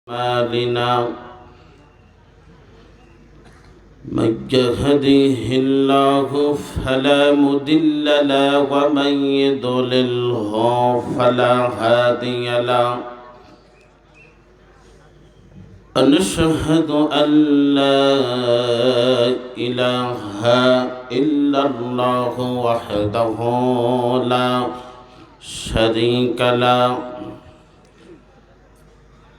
أعمالنا من يهده الله فلا مضل له ومن يضلله فلا هادي له ونشهد أن لا إله إلا الله وحده لا شريك له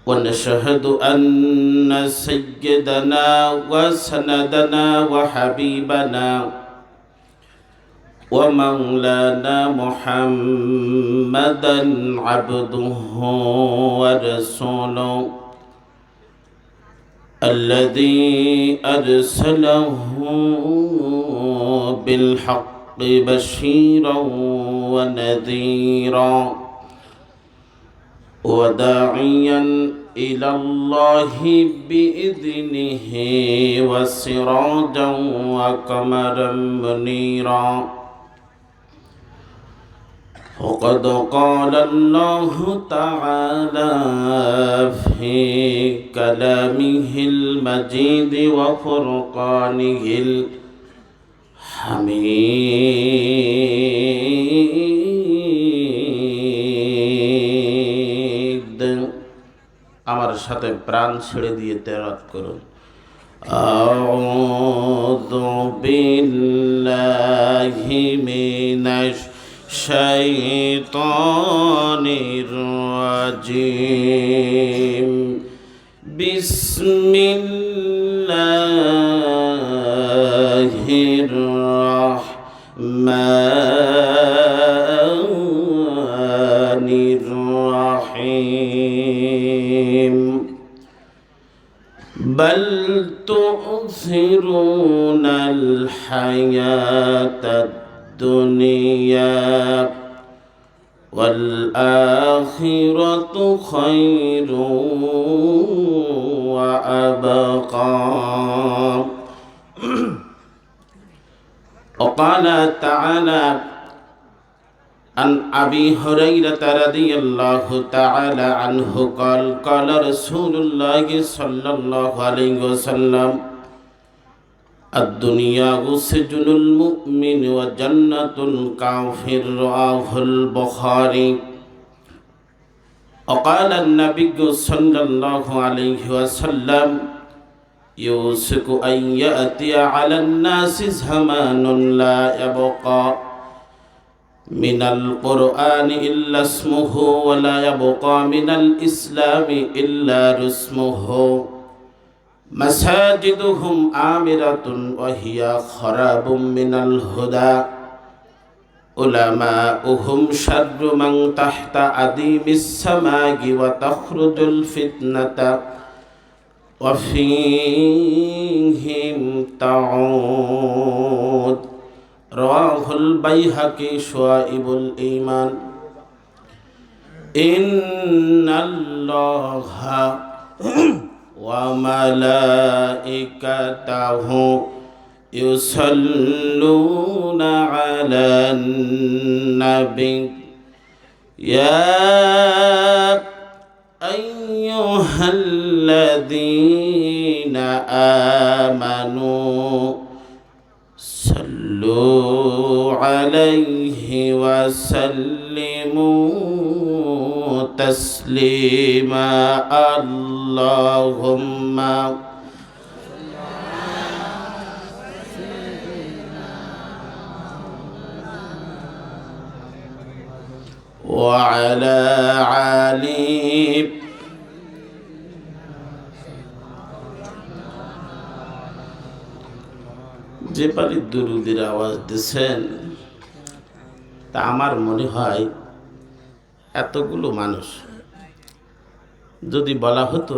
ونشهد أن سيدنا وسندنا وحبيبنا ومولانا محمدا عبده ورسوله الذي أرسله بالحق بشيرا ونذيرا وداعيا إلى الله بإذنه وسراجا وقمرا منيرا وقد قال الله تعالى في كلامه المجيد وفرقانه الحميد আমার সাথে প্রাণ ছেড়ে দিয়ে তেলাওয়াত করুন আউযু বিল্লাহি মিনাশ শাইতানির রাজিম বিসমিল্লাহির রাহমানির রাহিম بل تؤثرون الحياة الدنيا والآخرة خير وأبقى وقال تعالى عن أبي هريرة رضي الله تعالى عنه قال قال رسول الله صلى الله عليه وسلم الدنيا سجن المؤمن وجنة الكافر رواه البخاري وقال النبي صلى الله عليه وسلم يوشك أن يأتي على الناس زمان لا يبقى من القرآن إلا اسمه ولا يبقى من الإسلام إلا رسمه مساجدهم آمرة وهي خراب من الهدى علماؤهم شر من تحت أديم السماء وتخرج الفتنة وفيهم تعود رواه البيهقي شعائب الإيمان إن الله وملائكته يصلون على النبي يا أيها الذين آمنوا صلوا عليه وسلموا تسليما اللهم وعلى علي যে পারি দুরুদের আওয়াজ দিচ্ছেন তা আমার মনে হয় এতগুলো মানুষ যদি বলা হতো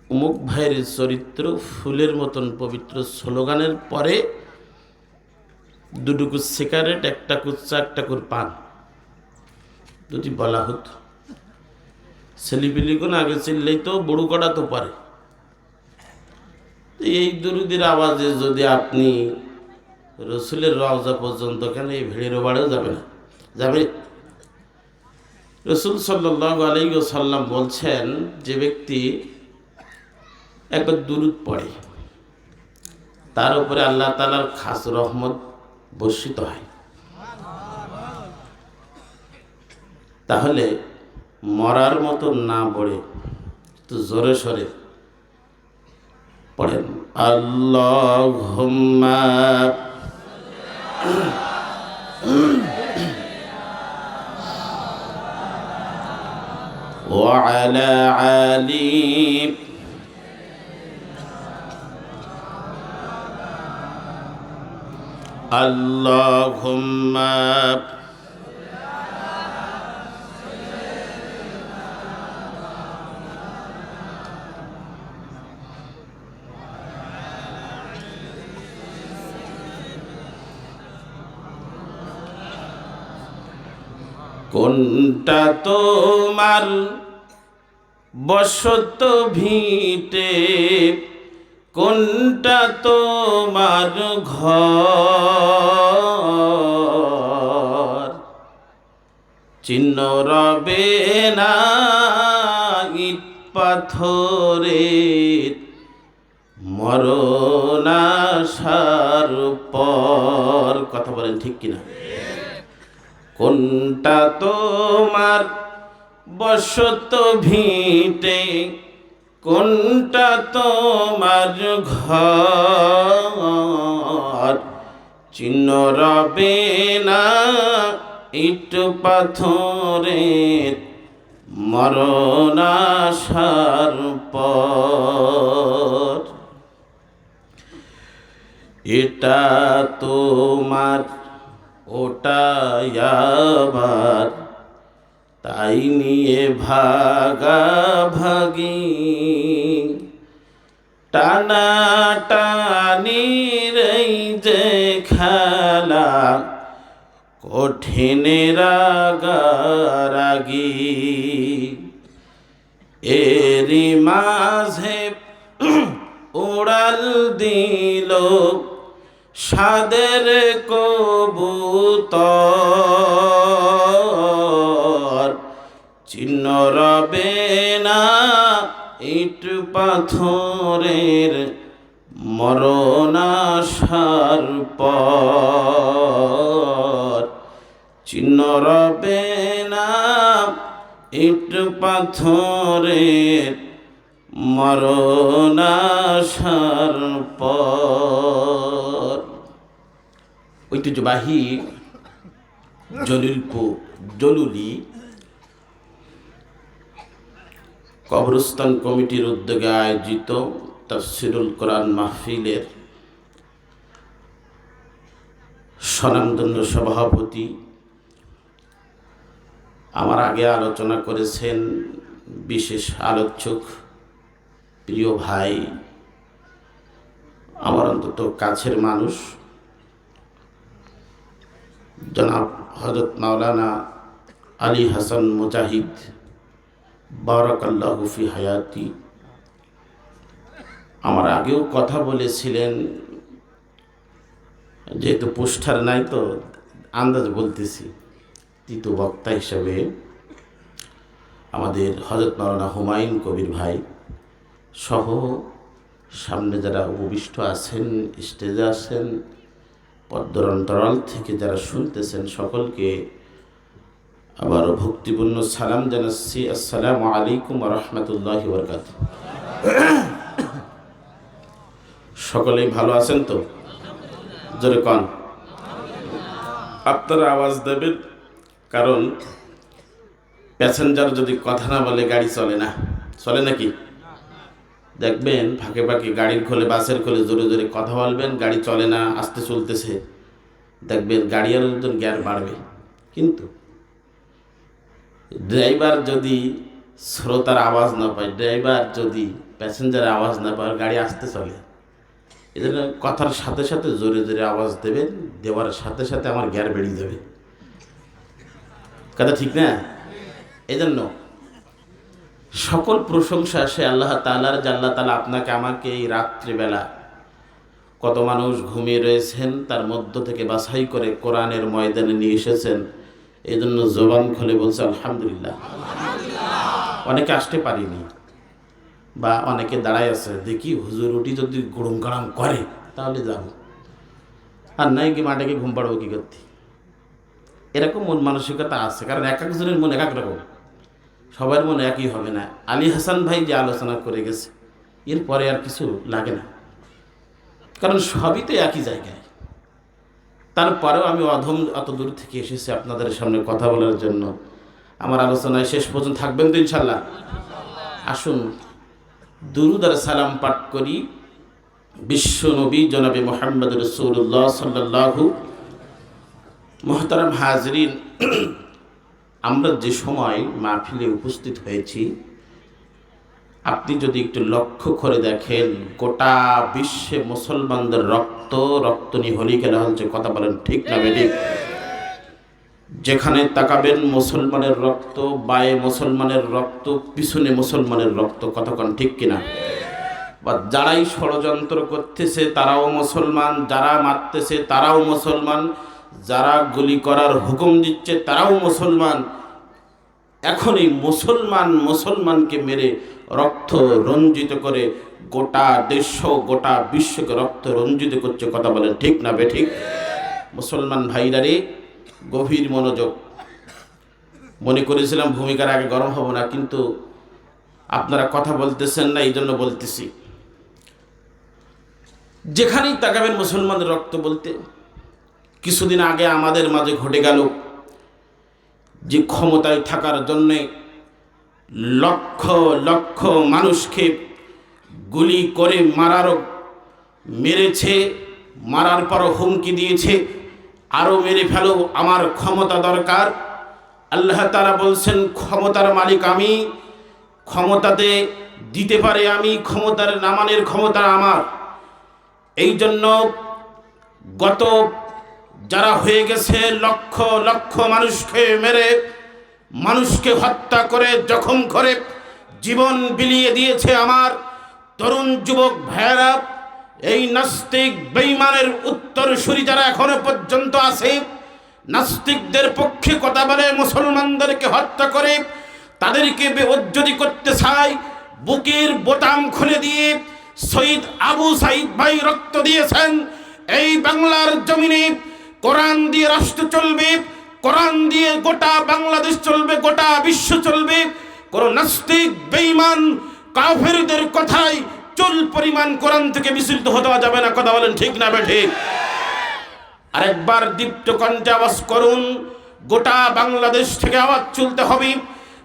অমুক ভাইয়ের চরিত্র ফুলের মতন পবিত্র স্লোগানের পরে দুটুকু সিগারেট একটা কুচ্চা একটা করে পান যদি বলা হতো ছেলেপিলিগুলো আগে চিল্লেই তো বড় করা তো পারে এই দুরুদের আওয়াজে যদি আপনি রসুলের রওজা পর্যন্ত কেন এই ভিড়েরও বাড়েও যাবে না যাবে রাসূল সাল্লাল্লাহু আলাইহি ওয়াসাল্লাম বলছেন, যে ব্যক্তি একবার দুরূদ পড়ে তার উপরে আল্লাহ তাআলার খাস রহমত বর্ষিত হয়। তাহলে মরার মতো না পড়ে একটু জোরে সরে পড়েন, আল্লাহুম্মা ওয়া আলা আলি আল্লাহুম্মা কোনটা তোমার বসত ভিটে, কোনটা তোমার ঘর, চিহ্ন রবে না ইট পাথরের মরণ আসার পর। কথা বলেন ঠিক কিনা? কোনটা তোমার বসত ভিটে, কোনটা তোমার ঘর, চিহ্ন রবে না ইট পাথরের মরণ আসার পর। এটা তোমার ওটা আবার, তাই নিয়ে ভাগাভাগি, টানা টানির এই যে খেলা, কঠিন রাগারাগি, এরই মাঝে উড়াল দিল সাদের কবুতর, চিহ্ন রবে না ইট পাথরের মরণ আসার পর, চিহ্ন রবে না ইট পাথরের মরণ আসার পর। ঐতিহ্যবাহী জলুলি কবরস্থান কমিটির উদ্যোগে আয়োজিত তাফসিরুল কোরআন মাহফিলের স্বনামধন্য সভাপতি, আমার আগে আলোচনা করেছেন বিশেষ আলোচক, প্রিয় ভাই, আমার অন্তত কাছের মানুষ, জনাব হযরত মাওলানা আলী হাসান মুজাহিদ বারাকাল্লাহু ফি হায়াতি। আমার আগেও কথা বলেছিলেন, যেহেতু পোস্টার নাই তো আন্দাজ বলতেছি, তৃতীয় বক্তা হিসেবে আমাদের হযরত মাওলানা হুমায়ুন কবির ভাই সহ সামনে যারা উপবিষ্ট আছেন, স্টেজে আছেন, পর্দার অন্তরাল থেকে যারা শুনতেছেন, সকলকে আবারও ভক্তিপূর্ণ সালাম জানাচ্ছি। আসসালামু আলাইকুম ওয়া রাহমাতুল্লাহি ওয়া বারাকাতুহু। সকলেই ভালো আছেন তো? জোরে কন। আপনারা আওয়াজ দেবেন, কারণ প্যাসেঞ্জার যদি কথা না বলে গাড়ি চলে না। চলে নাকি? দেখবেন ফাঁকে ফাঁকে গাড়ির খোলে, বাসের খোলে জোরে জোরে কথা বলবেন, গাড়ি চলে না, আস্তে চলতেছে, দেখবেন গাড়ি আরও গ্যার বাড়বে। কিন্তু ড্রাইভার যদি শ্রোতার আওয়াজ না পায়, ড্রাইভার যদি প্যাসেঞ্জারের আওয়াজ না পায়, গাড়ি আস্তে চলে। এই জন্য কথার সাথে সাথে জোরে জোরে আওয়াজ দেবেন, দেওয়ার সাথে সাথে আমার গ্যার বেরিয়ে যাবে। কথা ঠিক না? এই জন্য সকল প্রশংসা সে আল্লাহ তাআলার, যে আল্লাহ তাআলা আপনাকে আমাকে এই রাত্রিবেলা, কত মানুষ ঘুমিয়ে রয়েছেন, তার মধ্য থেকে বাছাই করে কোরআনের ময়দানে নিয়ে এসেছেন। এই জন্য জবান খুলে বলছে আলহামদুলিল্লাহ। অনেকে আসতে পারিনি, বা অনেকে দাঁড়ায় আছে, দেখি হুজুর উঠি যদি গুড়ুম গাড়াম করে তাহলে যাব, আর নাই কি মাটাকে ঘুম পাড়বো কী করতে। এরকম মন মানসিকতা আছে, কারণ এক একজনের মন এক এক রকম, সবার মন একই হবে না। আলী হাসান ভাই যে আলোচনা করে গেছে, এরপরে আর কিছু লাগে না, কারণ সবই তো একই জায়গায়। তারপরেও আমি অত দূর থেকে এসেছি আপনাদের সামনে কথা বলার জন্য। আমার আলোচনায় শেষ পর্যন্ত থাকবেন তো ইনশাল্লাহ? আসুন দুরূদ আর সালাম পাঠ করি বিশ্ব নবী জনাবে মুহাম্মদ রাসূলুল্লাহ সাল্লাল্লাহু। মুহতারাম হাজরিন, আমরা যে সময় মাহফিলে উপস্থিত হয়েছি, আপনি যদি একটু লক্ষ্য করে দেখেন, গোটা বিশ্বে মুসলমানদের রক্ত নিয়ে হলি খেলা হচ্ছে। কথা বলেন ঠিক না বেঠিক? যেখানে তাকাবেন মুসলমানের রক্ত, বায়ে মুসলমানের রক্ত, পিছনে মুসলমানের রক্ত। কতক্ষণ ঠিক কিনা? বা যারাই ষড়যন্ত্র করতেছে তারাও মুসলমান, যারা মারতেছে তারাও মুসলমান, যারা গুলি করার হুকুম দিচ্ছে তারাও মুসলমান। এখন এই মুসলমানকে মেরে রক্ত রঞ্জিত করে গোটা দেশ, গোটা বিশ্বকে রক্ত রঞ্জিত করছে। কথা বলেন ঠিক না বেঠিক? মুসলমান ভাইরারে গভীর মনোযোগ। মনে করেছিলাম ভূমিকার আগে গরম হব না, কিন্তু আপনারা কথা বলতেছেন না, এই জন্য বলতেছি। যেখানেই তাকাবেন মুসলমানের রক্ত বলতে, কিছুদিন আগে আমাদের মাঝে ঘটে গেল যে ক্ষমতায় থাকার জন্যে লক্ষ লক্ষ মানুষকে গুলি করে মেরেছে, মারার পরও হুমকি দিয়েছে আরও মেরে ফেলো, আমার ক্ষমতা দরকার। আল্লাহ তাআলা বলছেন ক্ষমতার মালিক আমি, ক্ষমতাতে দিতে পারে আমি, ক্ষমতার নামানের ক্ষমতা আমার। এই জন্য গত যারা হয়ে গেছে লক্ষ লক্ষ মানুষকে মেরে, মানুষকে হত্যা করে, জখম করে জীবন বিলিয়ে দিয়েছে আমার তরুণ যুবক ভাইয়েরা, এই নাস্তিক বেঈমানের উত্তরসূরি যারা এখনো পর্যন্ত আছে, নাস্তিকদের পক্ষে কথা বলে, মুসলমানদেরকে হত্যা করে, তাদেরকে বেউজ্জতি করতে চায়। বুকের বোতাম খুলে দিয়ে শহীদ আবু সাঈদ ভাই রক্ত দিয়েছেন। এই বাংলার জমিনে কোরআন দিয়ে রাষ্ট্র চলবে, কোরআন দিয়ে গোটা বাংলাদেশ চলবে, গোটা বিশ্ব চলবে। কোন নাস্তিক বেঈমান কাফেরদের কথায় চুল পরিমাণ কোরআন থেকে বিচলিত হতে যাবে না। কথা বলেন ঠিক না বেঠিক? আরেকবার দীপ্ত কণ্ঠে আওয়াজ করুন, গোটা বাংলাদেশ থেকে আওয়াজ চলতে হবে।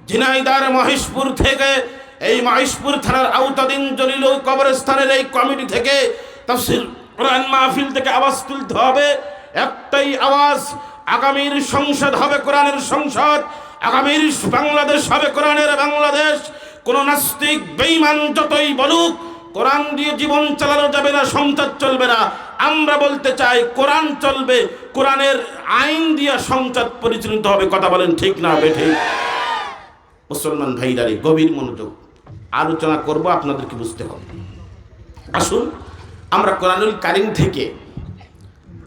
ঝিনাইদহ মহেশপুর থেকে, এই মহেশপুর থানার আওতাধীন জলিল কবরস্থানের এই কমিটি থেকে, তাফসীর কোরআন মাহফিল থেকে আওয়াজ তুলতে হবে। একটাই আওয়াজ, আগামীর সংসদ হবে কোরআনের সংসদ, আগামীর বাংলাদেশ হবে কোরআনের বাংলাদেশ। কোন নাস্তিক বেঈমান যতই বলুক, কোরআন দিয়ে জীবন চালানো যাবে না, সংসদ চলবে না। আমরা বলতে চাই কোরআন চলবে, কোরআনের আইন দিয়ে সংসদ পরিচালিত হবে। কথা বলেন ঠিক না বেঠিক? মুসলমান ভাইরারে গভীর মনোযোগ, আলোচনা করব, আপনাদেরকে বুঝতে হবে। আসুন আমরা কোরআনুল কারীম থেকে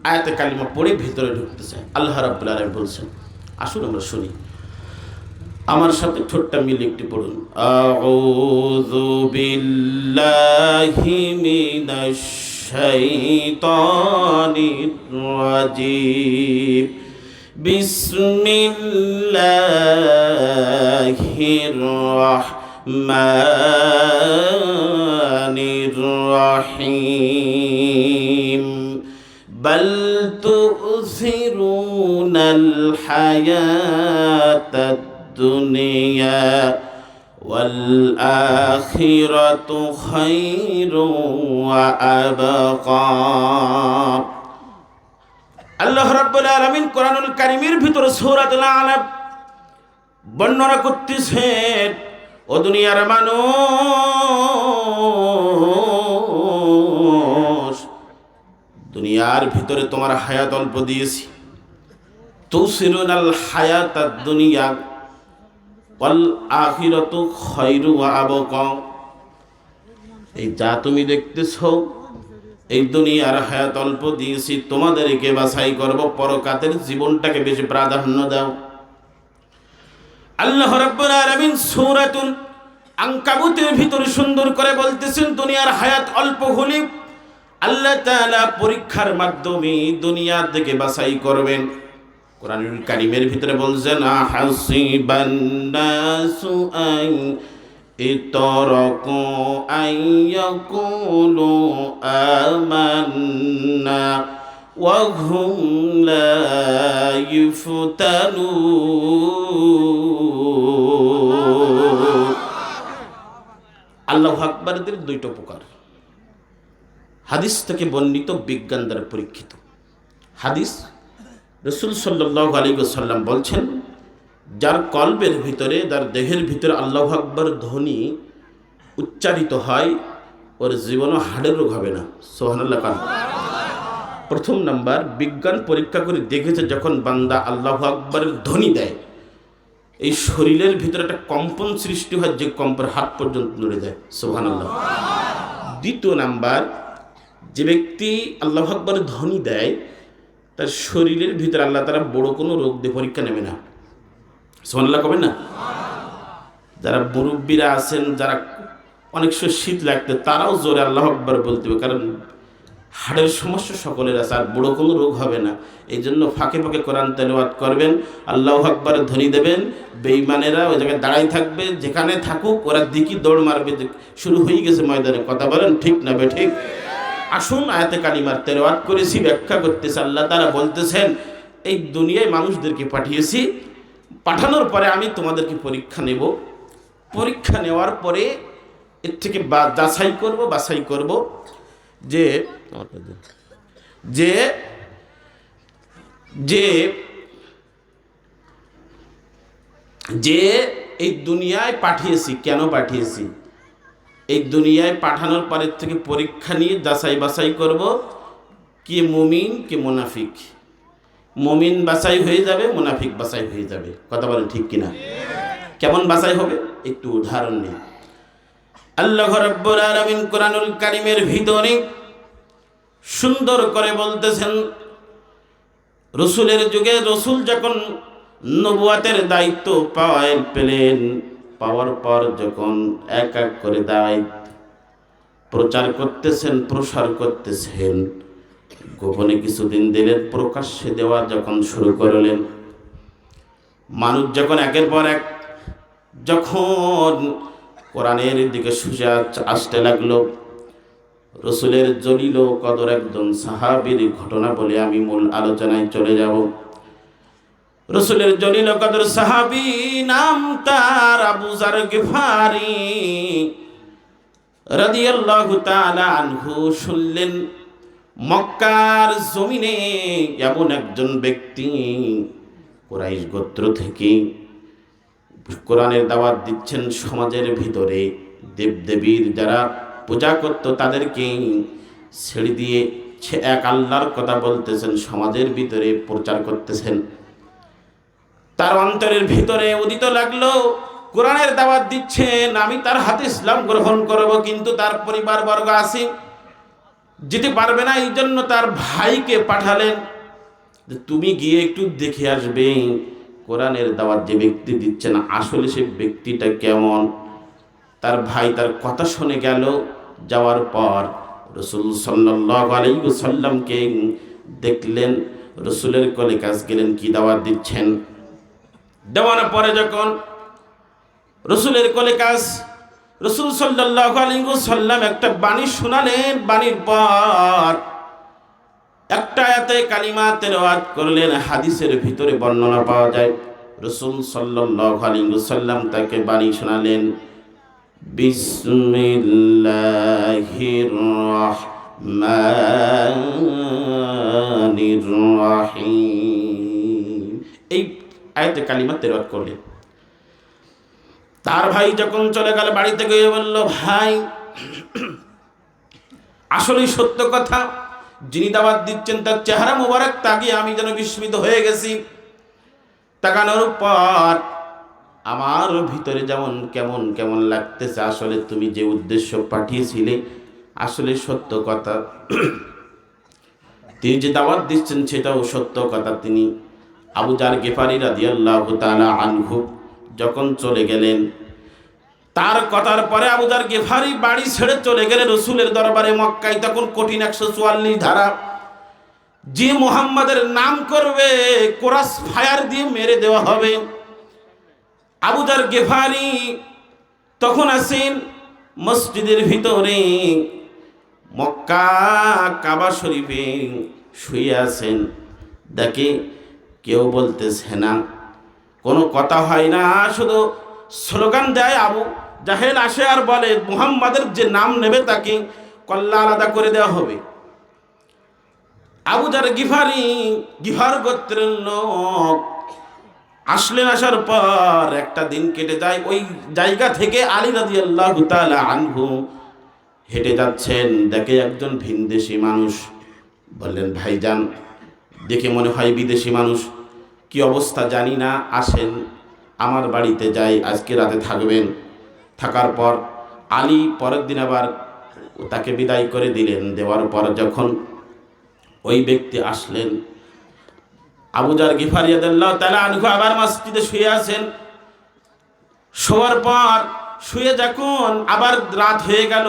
আয়াতে কালিমা পড়ে ভিতরে ঢুকতে চাই। আল্লাহ রাব্বুল আলামিন বলছেন, আসুন আমরা শুনি। আমার সাথে ঠোঁটটা মিলে একটু পড়ুন। আউযু বিল্লাহি মিনাশ শাইতানির রাজিম। বিসমিল্লাহির রাহমানির রাহিম। বাল তু'সিরুনাল হায়াতাদ দুনিয়া ওয়াল আখিরাতু খায়রুন ওয়া আবকা। আল্লাহ রাব্বুল আলামিন কোরআনুল কারীমের ভিতরে সূরাতুল আ'রাফ বর্ণনা করতেছেন, ও দুনিয়ার মানুষ, দুনিয়ার ভিতরে তোমার হায়াত অল্প দিয়েছি। তুসিরুনাল হায়াতাদ দুনিয়া ওয়াল আখিরাতু খায়রুন ওয়া আবকা। এই যা তুমি দেখতেছো, এই দুনিয়ার হায়াত অল্প দিয়েছি, তোমাদেরকে বাছাই করব, পরকাতের জীবনটাকে বেশি প্রাধান্য দাও। আল্লাহ রাব্বুল আলামিন সূরাতুল আনকাবুতের ভিতরে সুন্দর করে বলতেছেন, দুনিয়ার হায়াত অল্প হলে আল্লাহ তাআলা পরীক্ষার মাধ্যমে দুনিয়া থেকে বাছাই করবেন। কোরআনুল কারীমের ভিতরে বলছেন, আহাসিবান নাসু আন ইতরাকু আন ইয়াকুলু আমান্না ওয়া হুম লা ইফতানুন। আল্লাহু আকবারদের দুইটা প্রকার। হাদিস থেকে বর্ণিত, বিজ্ঞান দ্বারা পরীক্ষিত হাদিস। রাসূল সাল্লাল্লাহু আলাইহি ওয়াসাল্লাম বলছেন, যার কলবের ভিতরে, যার দেহের ভিতরে আল্লাহু আকবার ধ্বনি উচ্চারিত হয়, ওর জীবনও হাড়ের রোগ হবে না। সুবহানাল্লাহ। প্রথম নাম্বার, বিজ্ঞান পরীক্ষা করে দেখেছে, যখন বান্দা আল্লাহু আকবারের ধ্বনি দেয়, এই শরীরের ভিতরে একটা কম্পন সৃষ্টি হয়, যে কম্পন হাত পর্যন্ত নড়ে যায়। সুবহানাল্লাহ। দ্বিতীয় নাম্বার, যে ব্যক্তি আল্লাহু আকবারের ধ্বনি দেয়, তার শরীরের ভিতরে আল্লাহ তাআলা বড় কোনো রোগ দিয়ে পরীক্ষা নেবে না। সুবহানাল্লাহ কবেন না? যারা মুরব্বীরা আছেন, যারা অনেক সময় শীত লাগতে, তারাও জোরে আল্লাহু আকবার বলতে হবে, কারণ হাড়ের সমস্যা সকলের আছে, আর বড় কোনো রোগ হবে না। এই জন্য ফাঁকে ফাঁকে কোরআন তেলাওয়াত করবেন, আল্লাহু আকবারের ধ্বনি দেবেন। বেঈমানেরা ওই জায়গায় দাঁড়াই থাকবে, যেখানে থাকুক ওরা দিকি দৌড় মারবে, শুরু হয়ে গেছে ময়দানে। কথা বলেন ঠিক না বেঠিক? আসুন আয়াতে কালিমার তেলাওয়াত করেছি, ব্যাখ্যা করতেছে। আল্লাহ তাআলা বলতেছেন, এই দুনিয়ায় মানুষদেরকে পাঠিয়েছি, পাঠানোর পরে আমি তোমাদেরকে পরীক্ষা নেব। পরীক্ষা নেওয়ার পরে এর থেকে বাছাই করব যে যে যে যে এই দুনিয়ায় পাঠিয়েছি, কেন পাঠিয়েছি, এই দুনিয়ায় পাঠানোর পরের থেকে পরীক্ষা নিয়ে বাছাই করব, কে মুমিন কে মুনাফিক। মুমিন বাছাই হয়ে যাবে, মুনাফিক বাছাই হয়ে যাবে। কথা বলেন ঠিক কিনা? কেমন বাছাই হবে? একটু উদাহরণ নেই। আল্লাহ রাব্বুল আলামিন কোরআনুল কারীমের ভিতরে সুন্দর করে বলতেছেন, রসুলের যুগে রসুল যখন নবুয়াতের দায়িত্ব পাওয়ার পর যখন এক এক করে দায়িত্ব প্রচার করতেছেন, প্রসার করতেছেন, গোপনে কিছুদিন দিলেন, প্রকাশ্যে দেওয়া যখন শুরু করলেন, মানুষ যখন একের পর এক যখন কোরআনের দিকে সুজে আসতে লাগলো, রসুলের জলিল কদর একজন সাহাবীর ঘটনা বলে আমি মূল আলোচনায় চলে যাব। রসুলের জলিল কদর সাহাবী, নাম তার আবু যার গিফারি রাদিয়াল্লাহু তাআলা আনহু। শুনলেন মক্কার জমিনে এমন একজন ব্যক্তি কুরাইশ গোত্র থেকে কোরআনের দাওয়াত দিচ্ছেন। সমাজের ভিতরে দেবদেবীর যারা পূজা করত তাদেরকে ছেড়ে দিয়ে এক আল্লাহর কথা বলতেছেন, সমাজের ভিতরে প্রচার করতেছেন। তার অন্তরের ভিতরে উদিত লাগলো, কোরআনের দাওয়াত দিচ্ছেন, আমি তার হাতে ইসলাম গ্রহণ করব, কিন্তু তার পরিবার বর্গ আছে, যেতে পারবে না। এই জন্য তার ভাইকে পাঠালেন, তুমি গিয়ে একটু দেখে আসবে কোরআনের দাওয়াত যে ব্যক্তি দিচ্ছেন আসলে সে ব্যক্তিটা কেমন। তার ভাই তার কথা শুনে গেল। যাওয়ার পর রাসূল সাল্লাল্লাহু আলাইহি ওয়াসাল্লামকে দেখলেন, রাসূলের কোলে কাজ গেলেন, কি দাওয়াত দিচ্ছেন। দেওয়ার পরে যখন রাসূলের কোলে কাজ, রাসূল সাল্লাল্লাহু আলাইহি ওয়াসাল্লাম একটা বাণী শোনালেন। বাণীর পর একটা আয়াতে কালিমা তেলাওয়াত করলেন। হাদিসের ভিতরে বর্ণনা পাওয়া যায়, রাসূল সাল্লাল্লাহু আলাইহি ওয়াসাল্লাম তাকে বাণী শোনালেন, বিসমিল্লাহির রাহমানির রাহিম। এই আয়াতে কালিমা তেলাওয়াত করলেন। তার ভাই যখন চলে গেল, বাড়িতে গিয়ে বলল, ভাই আসলেই সত্য কথা, যিনি দাওয়াত দিচ্ছেন তার চেহারা মোবারক তাকিয়ে আমি যেন বিস্মিত হয়ে গেছি। তাকানোর পর আমার ভিতরে যেমন কেমন কেমন লাগতেছে। আসলে তুমি যে উদ্দেশ্য পাঠিয়েছিলে আসলে সত্য কথা, তিনি যে দাওয়াত দিচ্ছেন সেটাও সত্য কথা। তিনি আবু যার গিফারি রাদিয়াল্লাহু তাআলা আনহু যখন চলে গেলেন, তার কথার পরে আবু যার গিফারি বাড়ি ছেড়ে চলে গেলে রসুলের দরবারে মক্কায়। তখন কঠিন 144 ধারা, যে মুহাম্মাদের নাম করবে কোরাস ফায়ার দিয়ে মেরে দেওয়া হবে। আবু যার গিফারি তখন আছেন মসজিদের ভিতরে, মক্কা কাবা শরীফে শুয়ে আছেন। দেখে কেউ বলতেছে না, কোনো কথা হয় না, শুধু স্লোগান দেয়। আবু জাহেল আসে আর বলে মুহাম্মাদের যে নাম নেবে তাকে কল্লা আলাদা করে দেওয়া হবে। আবু যার গিফারি, গিফার গোত্রের লোক আসলেন। আসার পর একটা দিন কেটে যায়। ওই জায়গা থেকে আলী রাদিয়াল্লাহু তাআলা আনহু হেঁটে যাচ্ছেন, দেখে একজন ভিনদেশি মানুষ। বললেন, ভাইজান, দেখে মনে হয় বিদেশি মানুষ, কি অবস্থা জানি না, আসেন আমার বাড়িতে যাই, আজকে রাতে থাকবেন। থাকার পর আলী পরের দিন আবার তাকে বিদায় করে দিলেন। দেওয়ার পর যখন ওই ব্যক্তি আসলেন, আবু যার গিফারি রাদিয়াল্লাহু তাআলা আনহু আবার মসজিদে শুয়ে আছেন। শোয়ার পর শুয়ে যখন আবার রাত হয়ে গেল,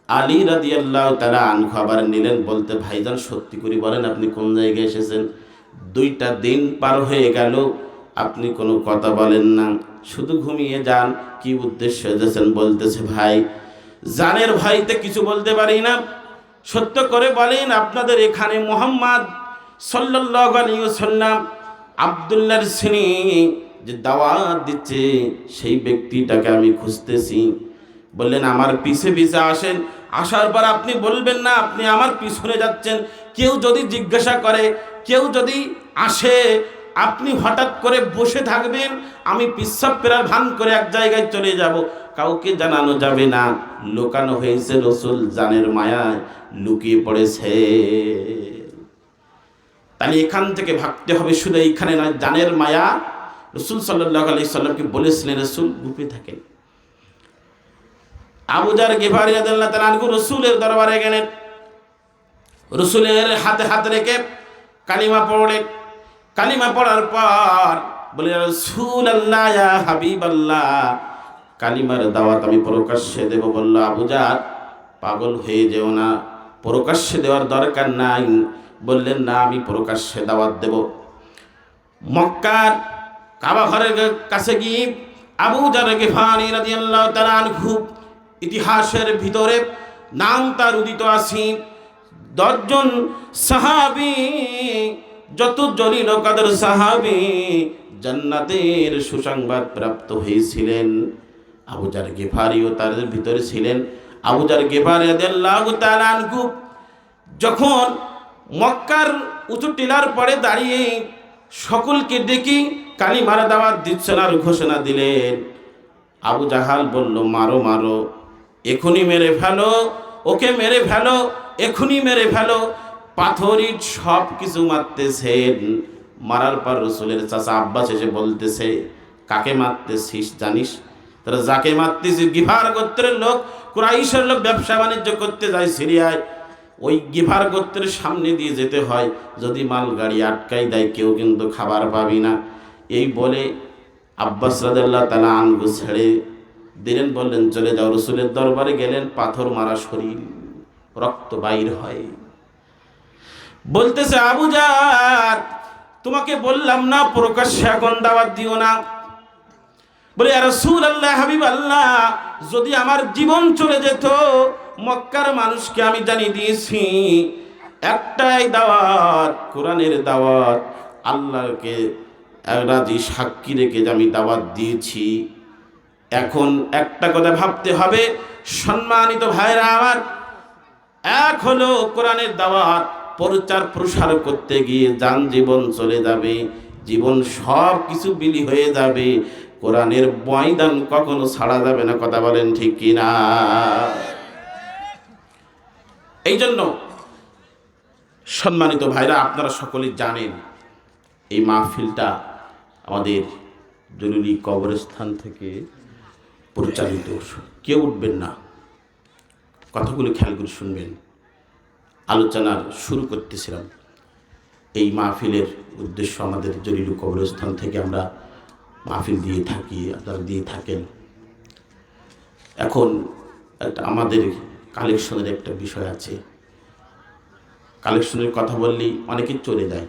আলী রাদিয়াল্লাহু তাআলা আনহু আবার নিলেন। বলতে, ভাইজান সত্যি করে বলেন আপনি কোন জায়গায় এসেছেন? 2টা দিন পার হয়ে গেল, আপনি কোনো কথা বলেন না, শুধু ঘুমিয়ে যান। কি উদ্দেশ্যে এসেছেন? বলতেছে, ভাই জানের ভাইতে কিছু বলতে পারি না, সত্য করে বলেন আপনাদের এখানে মুহাম্মদ সাল্লাল্লাহু আলাইহি ওয়াসাল্লাম আব্দুল্লাহর সিনি যে দাওয়াত দিচ্ছে, সেই ব্যক্তিটাকে আমি খুঁজতেছি। বললেন, আমার পিছে পিছে আসেন। আসার পর আপনি বলবেন না আপনি আমার পিছনে যাচ্ছেন। কেউ যদি জিজ্ঞাসা করে, কেউ যদি আসে, আপনি হঠাৎ করে বসে থাকবেন, আমি পিচ্ছাপ ফেরার ভান করে এক জায়গায় চলে যাব, কাউকে জানানো যাবে না। লুকানো হয়েছে, রসুল জানের মায়ায় লুকিয়ে পড়েছে। তাহলে এখান থেকে ভাবতে হবে, শুধু এইখানে নয়, জানের মায়া। রসুল সাল্লাল্লাহু আলাইহি সাল্লামকে বলেছিলেন রসুল গুপে থাকেন। আবু যার গিফারি রাদিয়াল্লাহু তাআলা আনহু রসুলের দরবারে গেলেন। রসুলের হাতে হাত রেখে কালিমা পড়লেন। কালিমা পড়ার পর বলে, রাসূলুল্লাহ ইয়া হাবিবাল্লাহ, কালিমার দাওয়াত আমি প্রকাশ্যে দেব। বলল, আবু যার পাগল হয়ে যেও না, প্রকাশ্যে দেওয়ার দরকার নাই। বললেন, না আমি প্রকাশ্যে দাওয়াত দেব। মক্কার কাবা ঘরের কাছে গিয়ে আবু যার গিফারি রাদিয়াল্লাহু তাআলা আনহু ইতিহাসের ভিতরে নাম তার উদিত আছে। 10 জন সাহাবী, যত জলিল কদর সাহাবী জান্নাতের সুসংবাদ প্রাপ্ত হয়েছিলেন, আবু যার গিফারিও তার ভিতরে ছিলেন। আবু যার গিফারি রাদিয়াল্লাহু তাআলা আনহু যখন মক্কার উঁচু টিলার পরে দাঁড়িয়ে সকলকে ডেকে কালিমার দাওয়াত দিচ্ছেন আর ঘোষণা দিলেন। আবু জাহাল বলল, মারো মারো, এখনই মেরে ফেলো, ওকে মেরে ফেলো, এখনই মেরে ফেলো। পাথর ইট সব কিছু মারতেছেন। মারার পর রসুলের চাচা আব্বাস এসে বলতেছে, কাকে মারতেছিস জানিস? তারা যাকে মারতেছি গিফার গোত্রের লোক, কুরাইশের লোক, ব্যবসা বাণিজ্য করতে যায় সিরিয়ায়, ওই গিফার গোত্রের সামনে দিয়ে যেতে হয়, যদি মাল গাড়ি আটকাই দেয় কেউ কিন্তু খাবার পাবি না। এই বলে আব্বাস রাদিয়াল্লাহু তাআলা আনহু ছেড়ে দিলেন। বললেন, চলে যাও। রসুলের দরবারে গেলেন, পাথর মারা শরীর, রক্ত বাইর হয়। বলতেছে, আবু যার তোমাকে বললাম না প্রকাশ্যে এখন দাওয়াত দিও না? বলে, ইয়া রাসূলুল্লাহ, হাবিবাল্লাহ, যদি আমার জীবন চলে যেত, মক্কার মানুষকে আমি জানিয়ে দিয়েছি একটাই দাওয়াত, কোরআনের দাওয়াত, আল্লাহকে রাজি সাক্ষী রেখে আমি দাওয়াত দিয়েছি। এখন একটা কথা ভাবতে হবে, সম্মানিত ভাইরা আমার, এক হলো কোরআনের দাওয়াত প্রচার প্রসার করতে গিয়ে জান জীবন চলে যাবে, জীবন সব কিছু বিলি হয়ে যাবে, কোরআনের ময়দান কখনো ছাড়া যাবে না। কথা বলেন ঠিক কিনা? এই জন্য সম্মানিত ভাইরা, আপনারা সকলেই জানেন এই মাহফিলটা আমাদের জরুরি কবরস্থান থেকে পরিচালিত। কেউ উঠবেন না, কথাগুলো খেয়াল করে শুনবেন। আলোচনার শুরু করতেছিলাম, এই মাহফিলের উদ্দেশ্য আমাদের জরুরি কবরস্থান থেকে আমরা মাহফিল দিয়ে থাকি, আপনারা দিয়ে থাকেন। এখন একটা আমাদের কালেকশনের একটা বিষয় আছে। কালেকশনের কথা বললেই অনেকে চলে যায়,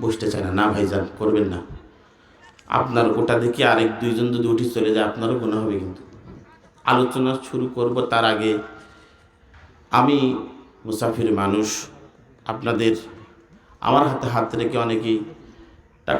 বসতে চায় না। না ভাইজান, করবেন না। আপনার ওটা দেখি আরেক দুইজন যদি উঠে চলে যায়, আপনারও গুনাহ হবে। কিন্তু আলোচনা শুরু করব তার আগে আমি মুসাফির মানুষ, আপনাদের আমার হাতে হাত রেখে অনেকেই